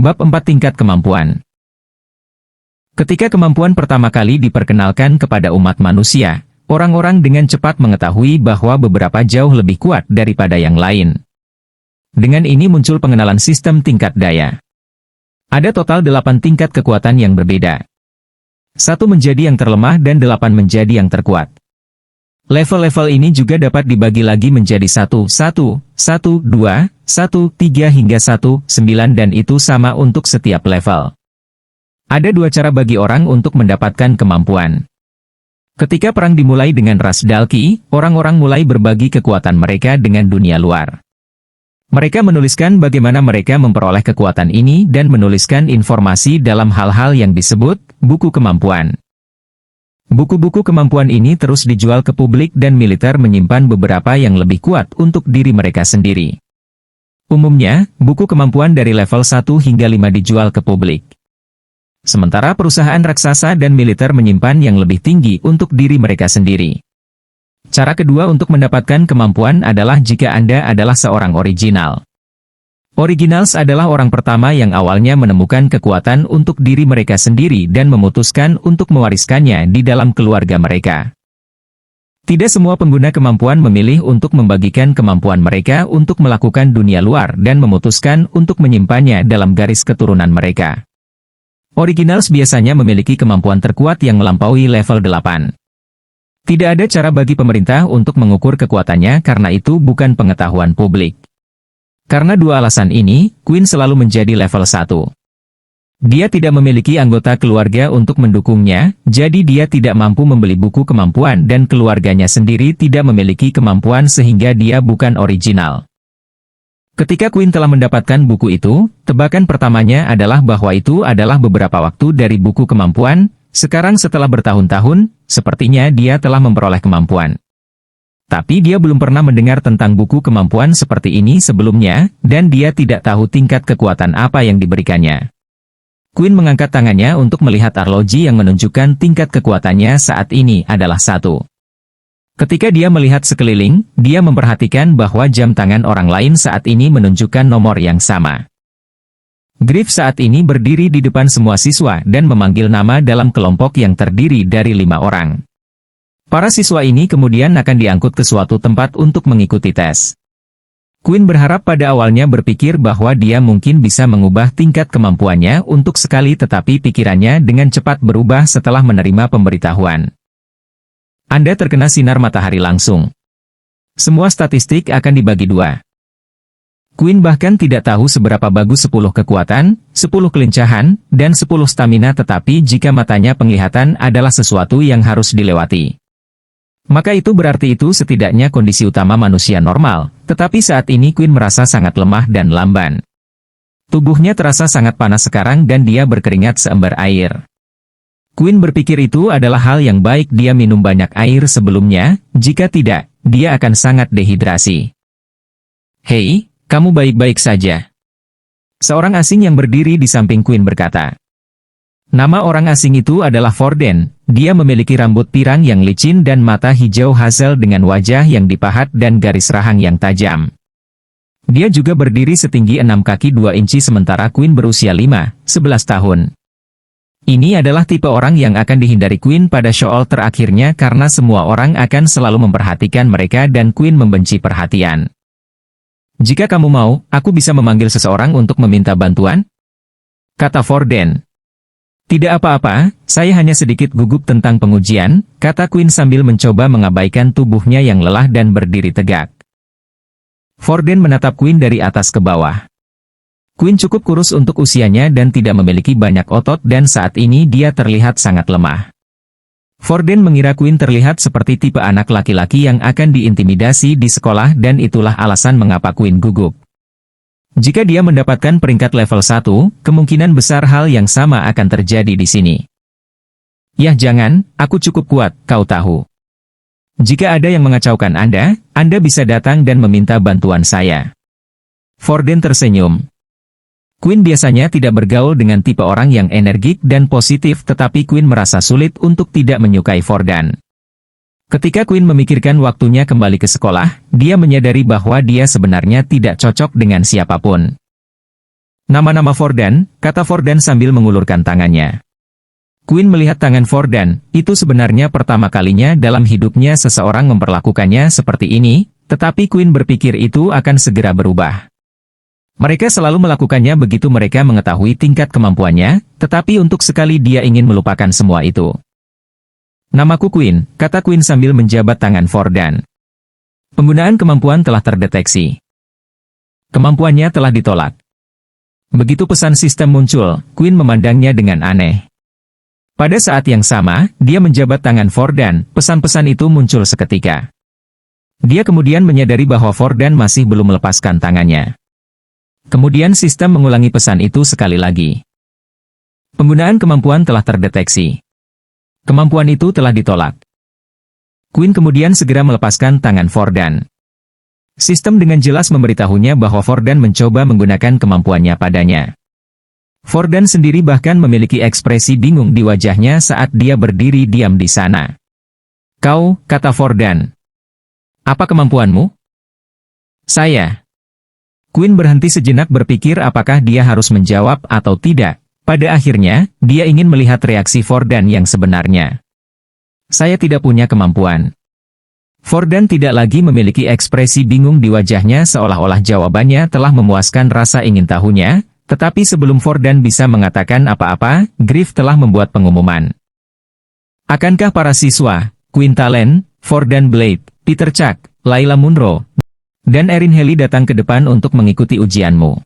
Bab 4 Tingkat Kemampuan. Ketika kemampuan pertama kali diperkenalkan kepada umat manusia, orang-orang dengan cepat mengetahui bahwa beberapa jauh lebih kuat daripada yang lain. Dengan ini muncul pengenalan sistem tingkat daya. Ada total 8 tingkat kekuatan yang berbeda. 1 menjadi yang terlemah dan 8 menjadi yang terkuat. Level-level ini juga dapat dibagi lagi menjadi 1, 1, 1, 2, 1, 3 hingga 1, 9 dan itu sama untuk setiap level. Ada 2 cara bagi orang untuk mendapatkan kemampuan. Ketika perang dimulai dengan ras Dalki, orang-orang mulai berbagi kekuatan mereka dengan dunia luar. Mereka menuliskan bagaimana mereka memperoleh kekuatan ini dan menuliskan informasi dalam hal-hal yang disebut buku kemampuan. Buku-buku kemampuan ini terus dijual ke publik dan militer menyimpan beberapa yang lebih kuat untuk diri mereka sendiri. Umumnya, buku kemampuan dari level 1 hingga 5 dijual ke publik. Sementara perusahaan raksasa dan militer menyimpan yang lebih tinggi untuk diri mereka sendiri. Cara kedua untuk mendapatkan kemampuan adalah jika Anda adalah seorang original. Originals adalah orang pertama yang awalnya menemukan kekuatan untuk diri mereka sendiri dan memutuskan untuk mewariskannya di dalam keluarga mereka. Tidak semua pengguna kemampuan memilih untuk membagikan kemampuan mereka untuk melakukan dunia luar dan memutuskan untuk menyimpannya dalam garis keturunan mereka. Originals biasanya memiliki kemampuan terkuat yang melampaui level 8. Tidak ada cara bagi pemerintah untuk mengukur kekuatannya karena itu bukan pengetahuan publik. Karena 2 alasan ini, Queen selalu menjadi level 1. Dia tidak memiliki anggota keluarga untuk mendukungnya, jadi dia tidak mampu membeli buku kemampuan dan keluarganya sendiri tidak memiliki kemampuan sehingga dia bukan original. Ketika Queen telah mendapatkan buku itu, tebakan pertamanya adalah bahwa itu adalah beberapa waktu dari buku kemampuan. Sekarang setelah bertahun-tahun, sepertinya dia telah memperoleh kemampuan. Tapi dia belum pernah mendengar tentang buku kemampuan seperti ini sebelumnya, dan dia tidak tahu tingkat kekuatan apa yang diberikannya. Queen mengangkat tangannya untuk melihat arloji yang menunjukkan tingkat kekuatannya saat ini adalah 1. Ketika dia melihat sekeliling, dia memperhatikan bahwa jam tangan orang lain saat ini menunjukkan nomor yang sama. Griff saat ini berdiri di depan semua siswa dan memanggil nama dalam kelompok yang terdiri dari 5 orang. Para siswa ini kemudian akan diangkut ke suatu tempat untuk mengikuti tes. Queen berharap pada awalnya berpikir bahwa dia mungkin bisa mengubah tingkat kemampuannya untuk sekali tetapi pikirannya dengan cepat berubah setelah menerima pemberitahuan. Anda terkena sinar matahari langsung. Semua statistik akan dibagi 2. Queen bahkan tidak tahu seberapa bagus 10 kekuatan, 10 kelincahan, dan 10 stamina tetapi jika matanya penglihatan adalah sesuatu yang harus dilewati. Maka itu berarti itu setidaknya kondisi utama manusia normal, tetapi saat ini Queen merasa sangat lemah dan lamban. Tubuhnya terasa sangat panas sekarang dan dia berkeringat seember air. Queen berpikir itu adalah hal yang baik dia minum banyak air sebelumnya, jika tidak, dia akan sangat dehidrasi. Hei, kamu baik-baik saja? Seorang asing yang berdiri di samping Queen berkata. Nama orang asing itu adalah Forden. Dia memiliki rambut pirang yang licin dan mata hijau hazel dengan wajah yang dipahat dan garis rahang yang tajam. Dia juga berdiri setinggi 6 kaki 2 inci sementara Queen berusia 11 tahun. Ini adalah tipe orang yang akan dihindari Queen pada show terakhirnya karena semua orang akan selalu memperhatikan mereka dan Queen membenci perhatian. Jika kamu mau, aku bisa memanggil seseorang untuk meminta bantuan? Kata Forden. Tidak apa-apa, saya hanya sedikit gugup tentang pengujian, kata Queen sambil mencoba mengabaikan tubuhnya yang lelah dan berdiri tegak. Forden menatap Queen dari atas ke bawah. Queen cukup kurus untuk usianya dan tidak memiliki banyak otot dan saat ini dia terlihat sangat lemah. Forden mengira Queen terlihat seperti tipe anak laki-laki yang akan diintimidasi di sekolah dan itulah alasan mengapa Queen gugup. Jika dia mendapatkan peringkat level 1, kemungkinan besar hal yang sama akan terjadi di sini. Yah jangan, aku cukup kuat, kau tahu. Jika ada yang mengacaukan Anda bisa datang dan meminta bantuan saya. Forden tersenyum. Queen biasanya tidak bergaul dengan tipe orang yang energik dan positif tetapi Queen merasa sulit untuk tidak menyukai Forden. Ketika Queen memikirkan waktunya kembali ke sekolah, dia menyadari bahwa dia sebenarnya tidak cocok dengan siapapun. Nama-nama Fordan, kata Fordan sambil mengulurkan tangannya. Quinn melihat tangan Fordan, itu sebenarnya pertama kalinya dalam hidupnya seseorang memperlakukannya seperti ini, tetapi Quinn berpikir itu akan segera berubah. Mereka selalu melakukannya begitu mereka mengetahui tingkat kemampuannya, tetapi untuk sekali dia ingin melupakan semua itu. Namaku Quinn, kata Quinn sambil menjabat tangan Fordan. Penggunaan kemampuan telah terdeteksi. Kemampuannya telah ditolak. Begitu pesan sistem muncul, Quinn memandangnya dengan aneh. Pada saat yang sama, dia menjabat tangan Fordan, pesan-pesan itu muncul seketika. Dia kemudian menyadari bahwa Fordan masih belum melepaskan tangannya. Kemudian sistem mengulangi pesan itu sekali lagi. Penggunaan kemampuan telah terdeteksi. Kemampuan itu telah ditolak. Quinn kemudian segera melepaskan tangan Fordan. Sistem dengan jelas memberitahunya bahwa Fordan mencoba menggunakan kemampuannya padanya. Fordan sendiri bahkan memiliki ekspresi bingung di wajahnya saat dia berdiri diam di sana. Kau, kata Fordan. Apa kemampuanmu? Saya. Quinn berhenti sejenak berpikir apakah dia harus menjawab atau tidak. Pada akhirnya, dia ingin melihat reaksi Fordan yang sebenarnya. Saya tidak punya kemampuan. Fordan tidak lagi memiliki ekspresi bingung di wajahnya seolah-olah jawabannya telah memuaskan rasa ingin tahunya, tetapi sebelum Fordan bisa mengatakan apa-apa, Griff telah membuat pengumuman. Akankah para siswa, Quinn Talen, Fordan Blade, Peter Chuck, Layla Munro, dan Erin Haley datang ke depan untuk mengikuti ujianmu?